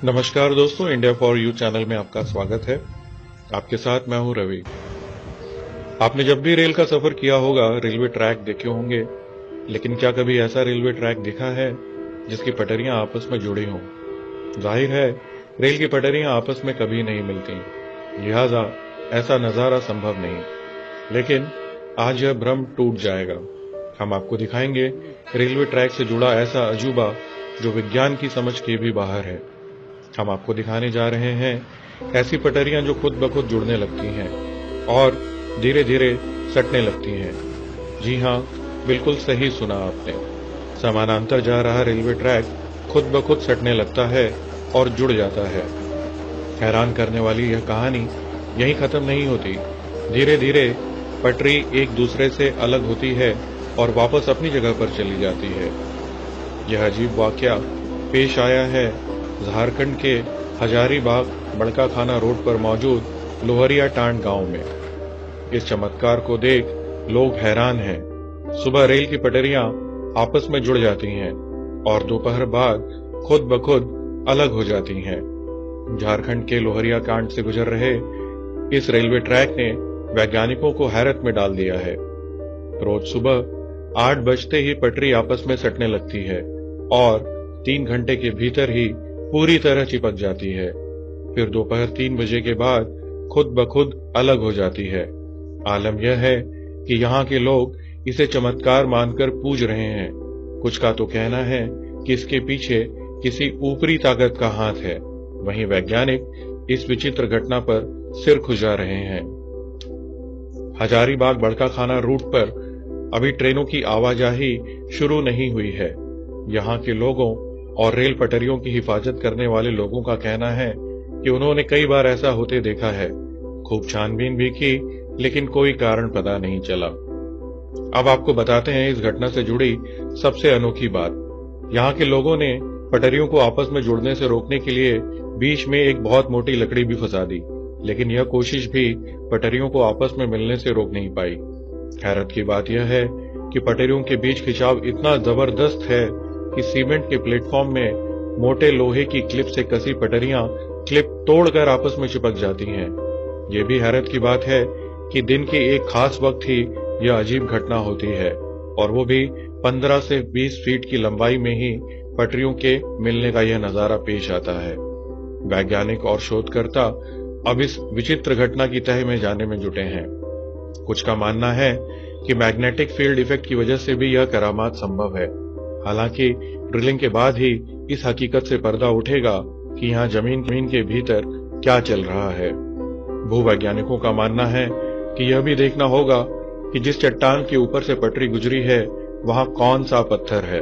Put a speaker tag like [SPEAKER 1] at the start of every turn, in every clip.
[SPEAKER 1] नमस्कार दोस्तों, India for you channel में आपका स्वागत है। आपके साथ मैं हूं रवि। आपने जब भी रेल का सफर किया होगा, रेलवे ट्रैक देखे होंगे, लेकिन क्या कभी ऐसा रेलवे ट्रैक देखा है जिसकी पटरियां आपस में जुड़ी हों? जाहिर है, रेल की पटरियां आपस में कभी नहीं मिलती, लिहाजा ऐसा नजारा संभव नहीं। लेकिन आज यह भ्रम टूट जाएगा। हम आपको दिखाएंगे रेलवे ट्रैक से जुड़ा ऐसा अजूबा जो विज्ञान की समझ के भी बाहर है। हम आपको दिखाने जा रहे हैं ऐसी पटरियां जो खुद ब खुद जुड़ने लगती हैं और धीरे धीरे सटने लगती हैं। जी हां, बिल्कुल सही सुना आपने। समानांतर जा रहा रेलवे ट्रैक खुद ब खुद सटने लगता है और जुड़ जाता है। हैरान करने वाली यह कहानी यहीं खत्म नहीं होती। धीरे धीरे पटरी एक दूसरे से अलग होती है और वापस अपनी जगह पर चली जाती है। यह अजीब वाकया पेश आया है झारखंड के हजारीबाग बड़काखाना रोड पर मौजूद लोहरिया टांड गांव में। इस चमत्कार को देख लोग हैरान हैं। सुबह रेल की पटरियां आपस में जुड़ जाती हैं और दोपहर बाद खुद ब खुद अलग हो जाती हैं। झारखंड के लोहरिया कांड से गुजर रहे इस रेलवे ट्रैक ने वैज्ञानिकों को हैरत में डाल दिया है। रोज सुबह 8 बजते ही पटरी आपस में सटने लगती है और 3 घंटे के भीतर ही पूरी तरह चिपक जाती है। फिर दोपहर 3 बजे के बाद खुद ब खुद अलग हो जाती है। आलम यह है कि यहाँ के लोग इसे चमत्कार मानकर पूज रहे हैं। कुछ का तो कहना है कि इसके पीछे किसी ऊपरी ताकत का हाथ है। वहीं वैज्ञानिक इस विचित्र घटना पर सिर खुजा रहे हैं। हजारीबाग बड़काखाना रूट पर अभी ट्रेनों की आवाजाही शुरू नहीं हुई है। यहाँ के लोगों और रेल पटरियों की हिफाजत करने वाले लोगों का कहना है कि उन्होंने कई बार ऐसा होते देखा है। खूब छानबीन भी की, लेकिन कोई कारण पता नहीं चला। अब आपको बताते हैं इस घटना से जुड़ी सबसे अनोखी बात। यहाँ के लोगों ने पटरियों को आपस में जुड़ने से रोकने के लिए बीच में एक बहुत मोटी लकड़ी भी फंसा दी, लेकिन यह कोशिश भी पटरियों को आपस में मिलने से रोक नहीं पाई। हैरत की बात यह है कि पटरियों के बीच खिंचाव इतना जबरदस्त है कि सीमेंट के प्लेटफॉर्म में मोटे लोहे की क्लिप से कसी पटरियां क्लिप तोड़कर आपस में चिपक जाती हैं। ये भी हैरत की बात है कि दिन के एक खास वक्त ही यह अजीब घटना होती है, और वो भी 15 से 20 फीट की लंबाई में ही पटरियों के मिलने का यह नजारा पेश आता है। वैज्ञानिक और शोधकर्ता अब इस विचित्र घटना की तह में जाने में जुटे हैं। कुछ का मानना है कि मैग्नेटिक फील्ड इफेक्ट की वजह से भी यह करामात संभव है। हालांकि ड्रिलिंग के बाद ही इस हकीकत से पर्दा उठेगा कि यहाँ जमीन के भीतर क्या चल रहा है। भूवैज्ञानिकों का मानना है कि यह भी देखना होगा कि जिस चट्टान के ऊपर से पटरी गुजरी है वहां कौन सा पत्थर है।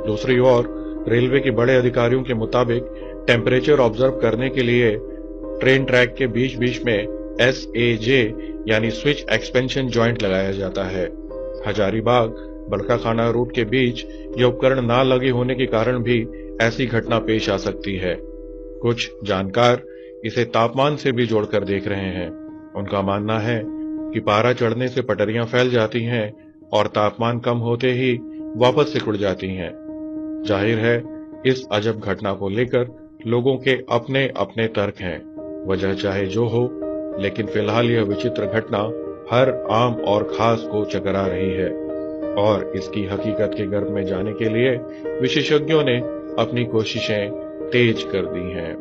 [SPEAKER 1] दूसरी ओर रेलवे के बड़े अधिकारियों के मुताबिक टेम्परेचर ऑब्जर्व करने के लिए ट्रेन ट्रैक के बीच बीच में SAJ यानी स्विच एक्सपेंशन जॉइंट लगाया जाता है। हजारीबाग बड़काखाना रूट के बीच यह उपकरण ना लगे होने के कारण भी ऐसी घटना पेश आ सकती है। कुछ जानकार इसे तापमान से भी जोड़कर देख रहे हैं। उनका मानना है कि पारा चढ़ने से पटरियां फैल जाती हैं और तापमान कम होते ही वापस सिकुड़ जाती हैं। जाहिर है, इस अजब घटना को लेकर लोगों के अपने अपने तर्क हैं। वजह चाहे जो हो, लेकिन फिलहाल यह विचित्र घटना हर आम और खास को चकरा रही है, और इसकी हकीकत के गर्भ में जाने के लिए विशेषज्ञों ने अपनी कोशिशें तेज कर दी हैं।